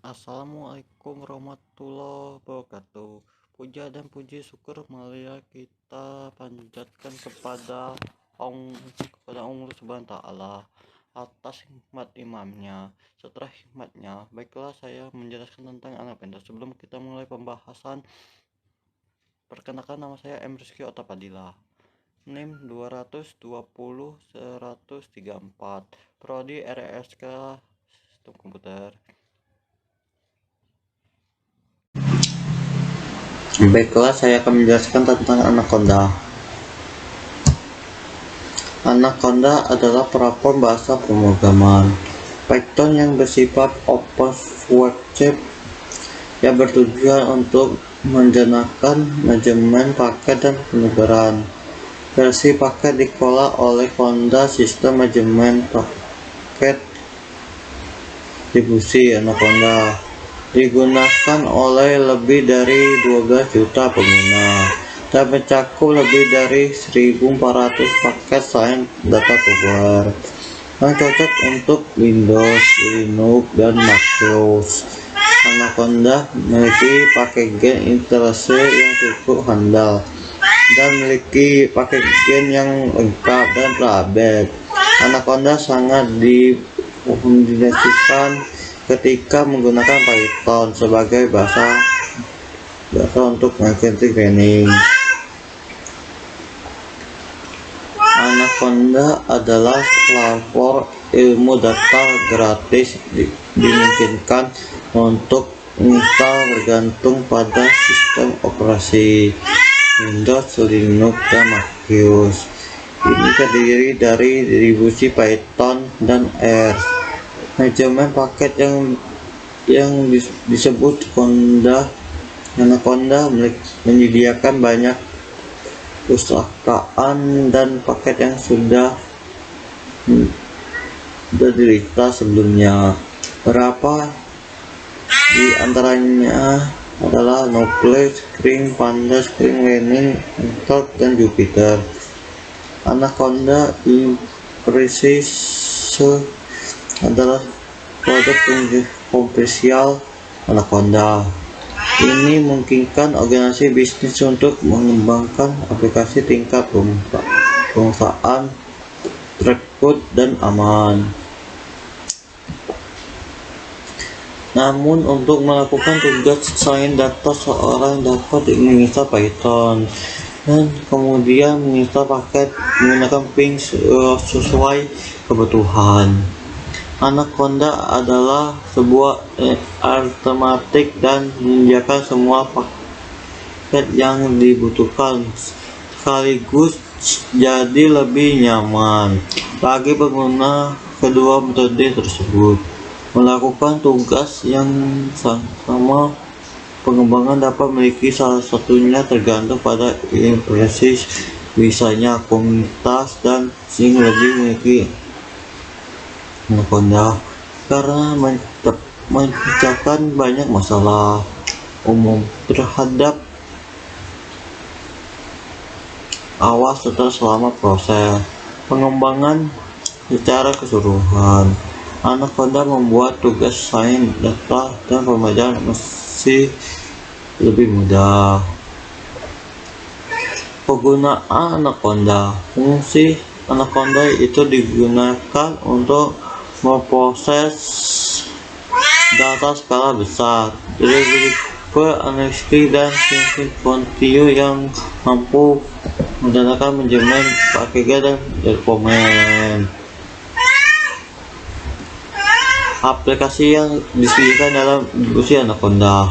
Assalamualaikum warahmatullahi wabarakatuh. Puja dan puji syukur marilah kita panjatkan kepada Allah Subhanahu wa taala atas hikmat imamnya. Setelah hikmatnya, baiklah saya menjelaskan tentang anak penta. Sebelum kita mulai pembahasan, perkenalkan nama saya M. Rizky Otapadilla. NIM 220 134. Prodi RSK Sistem Komputer. Baiklah, saya akan menjelaskan tentang Anaconda. Anaconda adalah platform bahasa pemrograman Python yang bersifat open source yang bertujuan untuk menjernahkan manajemen paket dan penugaran. Versi paket dikelola oleh Conda Sistem Manajemen Paket Distribusi Anaconda. Digunakan oleh lebih dari 12 juta pengguna dan mencakup lebih dari 1.400 paket science data cover yang cocok untuk Windows, Linux, dan macOS. Anaconda memiliki packaging integrasi yang cukup handal dan memiliki packaging yang lengkap dan terupdate. Anaconda sangat direkomendasikan ketika menggunakan Python sebagai bahasa untuk machine learning. Anaconda adalah platform ilmu data gratis dimungkinkan untuk menginstal bergantung pada sistem operasi Windows, Linux, dan macOS. Ini terdiri dari distribusi Python dan R. Manajemen paket yang disebut Conda. Anaconda menyediakan banyak pustakaan dan paket yang sudah dirilis sebelumnya. Beberapa di antaranya adalah Nucleo, Spring, Panda, Spring Learning, Talk, dan Jupyter. Anaconda Impressive adalah produk komersial Anaconda. Ini memungkinkan organisasi bisnis untuk mengembangkan aplikasi tingkat perusahaan terkut dan aman. Namun untuk melakukan tugas sains data, seorang dapat menginstal Python dan kemudian menginstal paket menggunakan ping sesuai kebutuhan. Anaconda adalah sebuah alternatif dan menyediakan semua paket yang dibutuhkan sekaligus jadi lebih nyaman bagi pengguna. Kedua metode tersebut melakukan tugas yang sama. Pengembangan dapat memiliki salah satunya tergantung pada impresi, misalnya komunitas, dan sing lebih memiliki Anaconda karena menciptakan banyak masalah umum terhadap awas setelah selama proses pengembangan. Secara keseluruhan, Anaconda membuat tugas sains data dan pembelajaran masih lebih mudah. Penggunaan Anaconda. Fungsi Anaconda itu digunakan untuk memproses data skala besar, developer analisis, dan sistem quantitatif yang mampu menggunakan manajemen packaging dan dokumen. Aplikasi yang disediakan dalam distribusi Anaconda: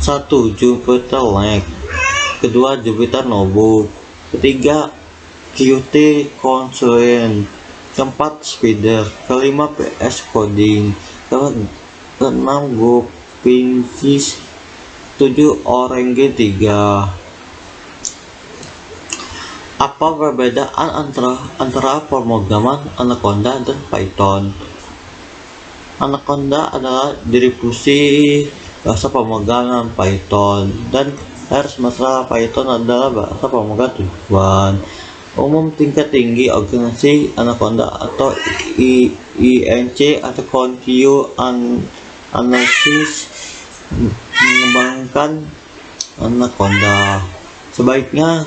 1. Jupyter Lake. 2. Jupyter Notebook. 3. Qt Console. 4. Spider. 5. PS Coding. 6. GoPincis. 7. Orange 3. Apa perbedaan antara pemrograman Anaconda dan Python? Anaconda adalah distribusi bahasa pemrograman Python dan R sementara Python adalah bahasa pemrograman tujuan umum tingkat tinggi organisasi. Anaconda atau INC atau Continuous analisis mengembangkan Anaconda. Sebaiknya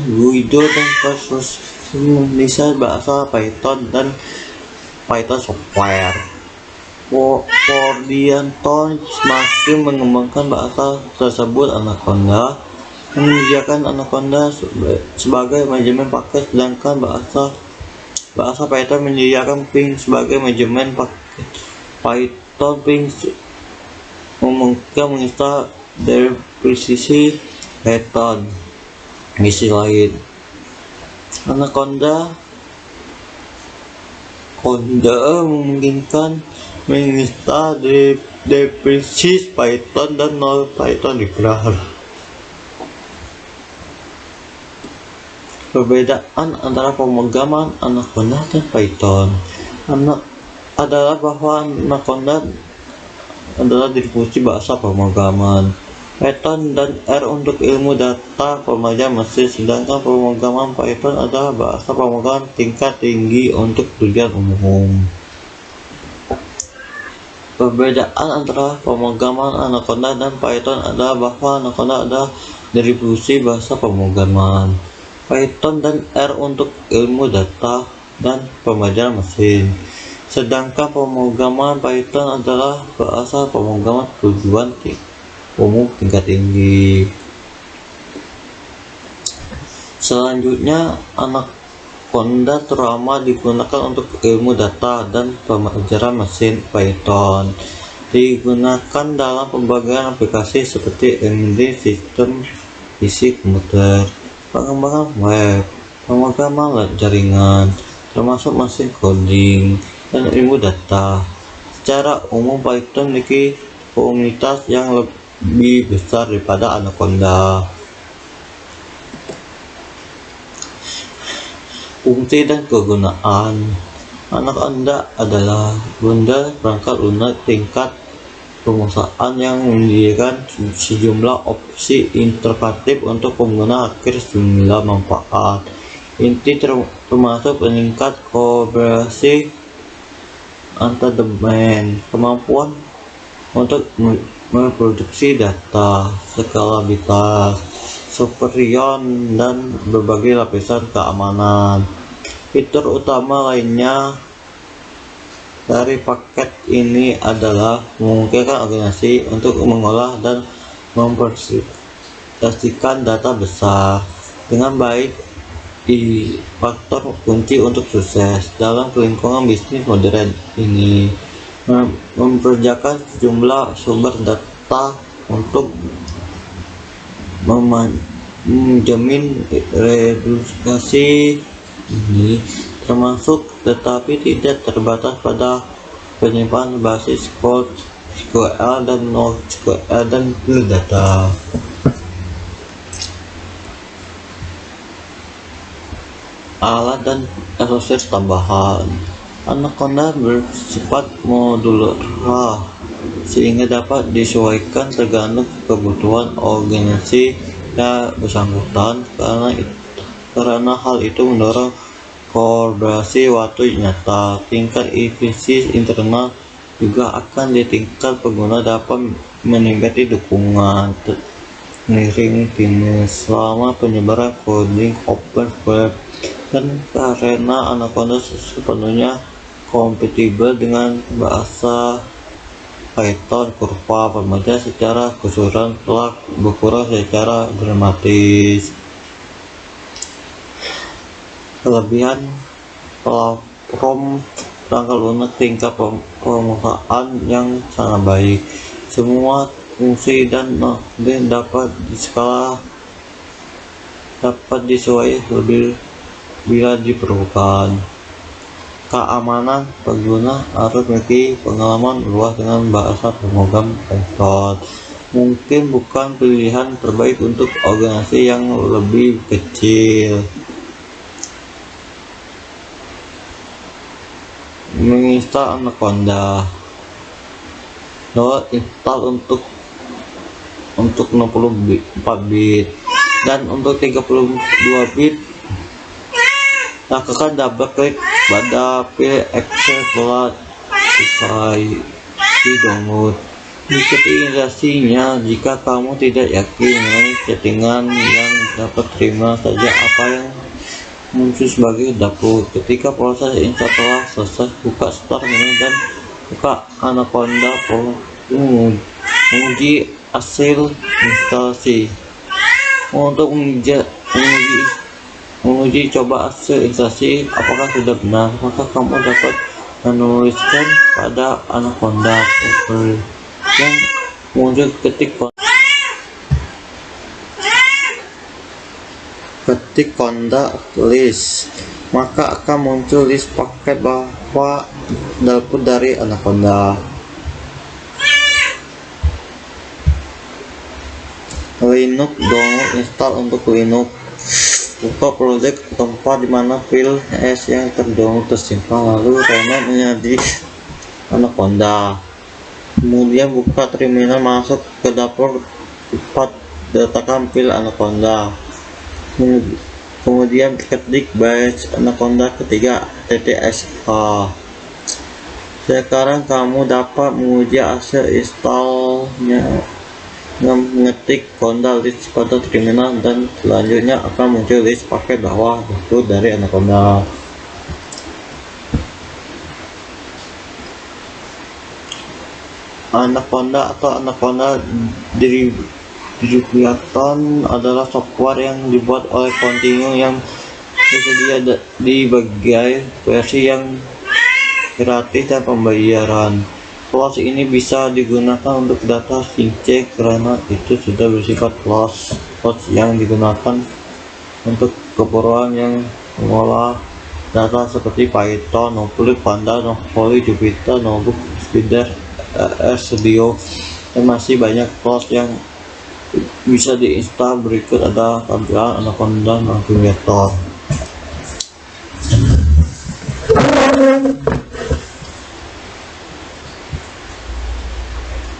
Guido dan Kasus bisa bahasa Python dan Python software. Fordianton semakin mengembangkan bahasa tersebut. Anaconda menyediakan Anaconda sebagai manajemen paket, sedangkan bahasa Python menyediakan Ping sebagai manajemen paket. Python Ping memungkinkan menginstal dari presisi Python. Misi lain Anaconda memungkinkan menginstal depresi Python dan nol Python library. Perbedaan antara pemrograman Anaconda dan Python adalah bahwa Anaconda adalah distribusi bahasa pemrograman, Python dan R untuk ilmu data pembelajaran mesin, sedangkan pemrograman Python adalah bahasa pemrograman tingkat tinggi untuk tujuan umum. Perbedaan antara pemrograman Anaconda dan Python adalah bahwa Anaconda adalah distribusi bahasa pemrograman, Python dan R untuk ilmu data dan pembelajaran mesin, sedangkan pemrograman Python adalah bahasa pemrograman tujuan umum tingkat tinggi. Selanjutnya, Anaconda terutama digunakan untuk ilmu data dan pembelajaran mesin. Python digunakan dalam pembagian aplikasi seperti embedded sistem PC komputer, pengembangan web, pemrograman jaringan, termasuk mesin coding dan ilmu data. Secara umum, Python memiliki komunitas yang lebih besar daripada Anaconda. Fungsi dan kegunaan Anaconda adalah bundel perangkat lunak tingkat penguasaan yang menyediakan sejumlah opsi interaktif untuk pengguna akhir sejumlah manfaat inti termasuk peningkat kolaborasi antar domain, kemampuan untuk memproduksi data, skalabilitas, superior dan berbagai lapisan keamanan. Fitur utama lainnya dari paket ini adalah memungkinkan organisasi untuk mengolah dan mempresentasikan data besar dengan baik. Di faktor kunci untuk sukses dalam lingkungan bisnis modern ini memperjakan sejumlah sumber data untuk menjamin redundasi ini termasuk tetapi tidak terbatas pada penyimpanan basis code SQL dan NoSQL dan data. Alat dan aksesoris tambahan Anaconda bersifat modular sehingga dapat disesuaikan tergantung kebutuhan organisasi yang bersangkutan. Karena hal itu mendorong kolaborasi waktu nyata. Tingkat efisiensi internal juga akan ditingkat. Pengguna dapat menikmati dukungan mengiring bisnis selama penyebaran coding open web, dan karena Anaconda sepenuhnya kompatibel dengan bahasa Python, kurva pembelajaran secara keseluruhan telah berkurang secara dramatis. Kelebihan platform perangkat lunak tingkat penguasaan yang sangat baik. Semua fungsi dan dapat disesuaikan lebih bila diperlukan. Keamanan pengguna harus memiliki pengalaman luas dengan bahasa pemrogram Python. Mungkin bukan pilihan terbaik untuk organisasi yang lebih kecil. Menginstal Anaconda. Download install untuk 64 bit dan untuk 32 bit. Lakukan double klik pada file Excel setelah selesai. aplikasi download. Ikuti instruksinya jika kamu tidak yakin dengan settingan yang dapat, terima saja apa yang muncul sebagai dashboard. Ketika proses install telah selesai, buka start menu dan buka Anaconda Pro menguji hasil instalasi. Untuk menguji coba hasil instalasi apakah sudah benar, maka kamu dapat menuliskan pada Anaconda Pro yang muncul ketik Conda list, maka akan muncul list paket bahwa dapur dari Anaconda. Linux download install untuk Linux. Buka project tempat dimana file S yang terdownload tersimpan, lalu rename menjadi Anaconda. Kemudian buka terminal, masuk ke dapur tempat letakkan file Anaconda. Kemudian ketik batch Anaconda ketiga ttsh. Sekarang kamu dapat menguji hasil installnya dengan mengetik Conda list pada terminal, dan selanjutnya akan muncul list paket bawah dashboard dari Anaconda. Anaconda atau Anaconda Distribution adalah software yang dibuat oleh Continuum yang tersedia di berbagai versi yang gratis dan pembayaran. Close ini bisa digunakan untuk data sincek karena itu sudah bersifat close yang digunakan untuk keperluan yang mengolah data seperti Python, Notebook, Panda, Notebook, Jupyter, Notebook, Spider, RStudio, dan masih banyak close yang bisa diinstal. Berikut ada tampilan Anaconda Navigator.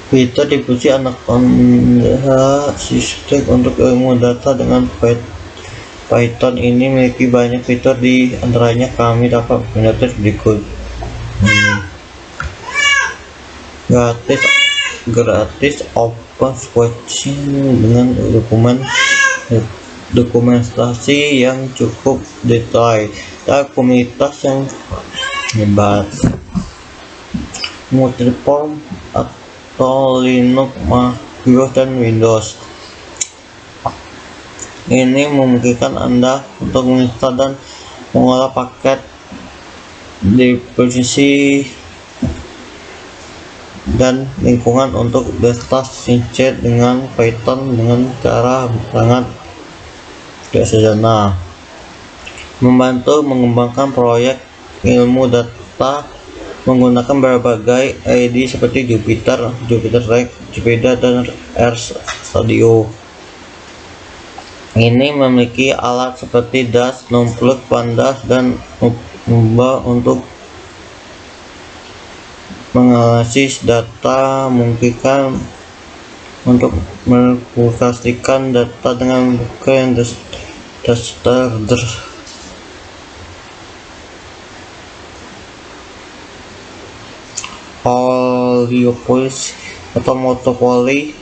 Fitur dipuji Anaconda sistem untuk ilmu data dengan Python ini memiliki banyak fitur, di antaranya kami dapat menggunakan berikut. Gratis open sourcing dengan dokumentasi yang cukup detail dan komunitas yang hebat. Multiplatform atau Linux, Mac, dan Windows. Ini memungkinkan Anda untuk menginstal dan mengolah paket di posisi dan lingkungan untuk data sincek dengan Python dengan cara sangat sederhana. Membantu mengembangkan proyek ilmu data menggunakan berbagai IDE seperti Jupyter, Jupyter, Jupyter, dan RStudio. Ini memiliki alat seperti Dash, Notebook, Pandas, dan Numba untuk menganalisis data, memungkinkan untuk mempublikasikan data dengan buku yang standar. Poliopolis atau Motopoly,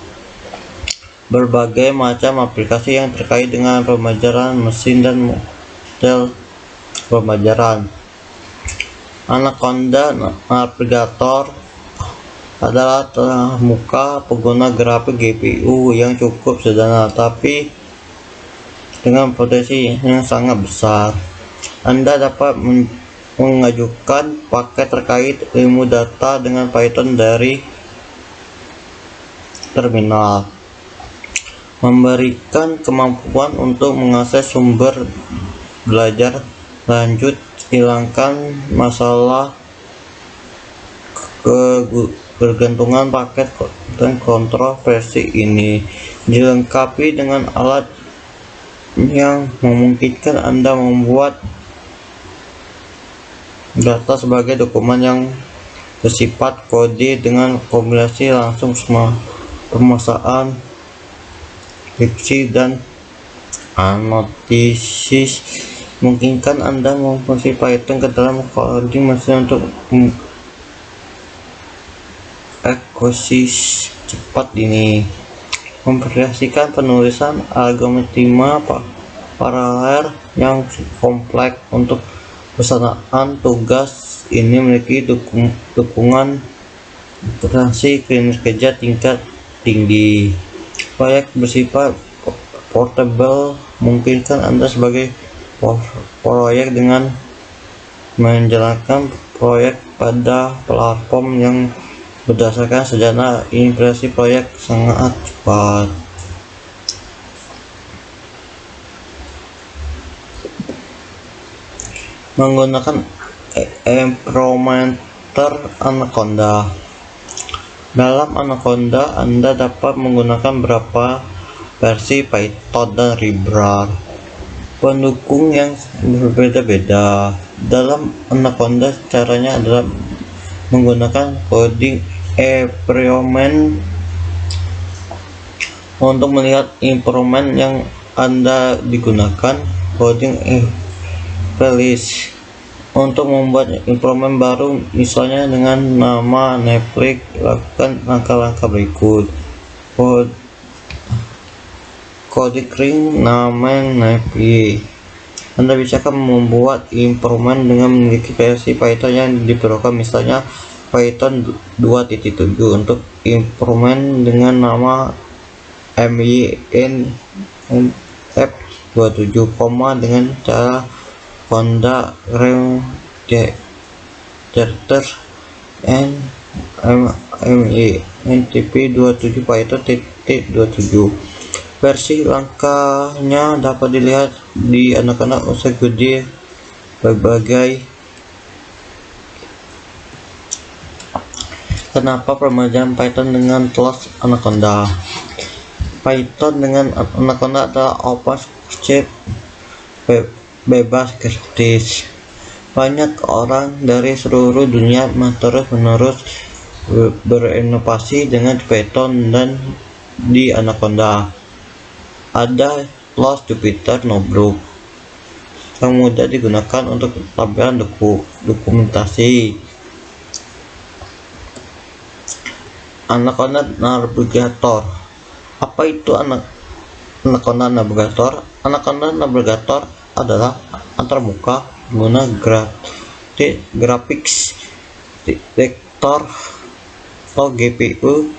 berbagai macam aplikasi yang terkait dengan pembelajaran mesin dan model pembelajaran. Anaconda Navigator adalah muka pengguna grafik GPU yang cukup sederhana tapi dengan potensi yang sangat besar. Anda dapat mengajukan paket terkait ilmu data dengan Python dari terminal, memberikan kemampuan untuk mengakses sumber belajar lanjut, hilangkan masalah ketergantungan paket, dan kontrol versi ini dilengkapi dengan alat yang memungkinkan Anda membuat data sebagai dokumen yang bersifat kode dengan kombinasi langsung pemesanan, diksi, dan analisis. Mungkinkan Anda memfungsi Python ke dalam coding mesin untuk eksekusi cepat ini memvariasikan penulisan algoritma paralel yang kompleks. Untuk pelaksanaan tugas ini memiliki dukungan operasi klinis kerja tingkat tinggi. Proyek bersifat portable memungkinkan Anda sebagai proyek dengan menjalankan proyek pada platform yang berdasarkan sederhana. Impresi proyek sangat cepat. Menggunakan implementer Anaconda. Dalam Anaconda, Anda dapat menggunakan beberapa versi Python dan Libra pendukung yang berbeda-beda. Dalam Anaconda, caranya adalah menggunakan coding environment untuk melihat environment yang Anda digunakan. Coding playlist untuk membuat environment baru, misalnya dengan nama Netflix. Lakukan langkah-langkah berikut. Coding nama Netflix. Anda bisa membuat environment dengan memiliki versi Python yang diperlukan, misalnya Python 2.7 untuk environment dengan nama minf27, dengan cara Conda character and minf27 Python 27. Versi langkahnya dapat dilihat di anak-anak usai gede berbagai. Kenapa permajaan Python dengan kelas Anaconda? Python dengan Anaconda adalah open source bebas gratis. Banyak orang dari seluruh dunia terus-menerus berinovasi dengan Python dan di Anaconda. Ada Plus Jupyter Notebook yang mudah digunakan untuk tampilan dokumentasi. Anaconda Navigator. Apa itu Anaconda Navigator? Anaconda Navigator adalah antarmuka pengguna graphics detector atau GPU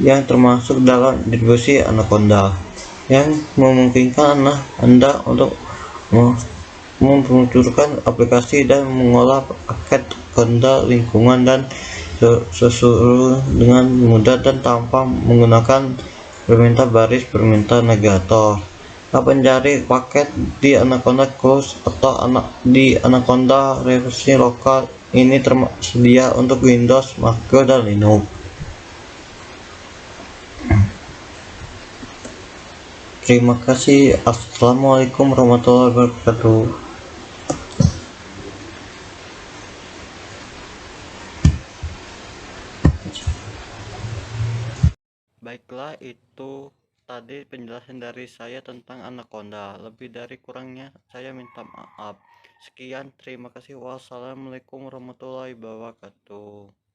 yang termasuk dalam distribusi Anaconda, yang memungkinkan Anda untuk meluncurkan aplikasi dan mengolah paket Anaconda lingkungan dan sesuatu dengan mudah dan tanpa menggunakan permintaan baris permintaan navigator. Pencari paket di Anaconda Close atau di Anaconda versi lokal ini tersedia untuk Windows, Mac, dan Linux. Terima kasih. Assalamualaikum warahmatullahi wabarakatuh. Baiklah, itu tadi penjelasan dari saya tentang Anaconda. Lebih dari kurangnya saya minta maaf. Sekian, terima kasih. Wassalamualaikum warahmatullahi wabarakatuh.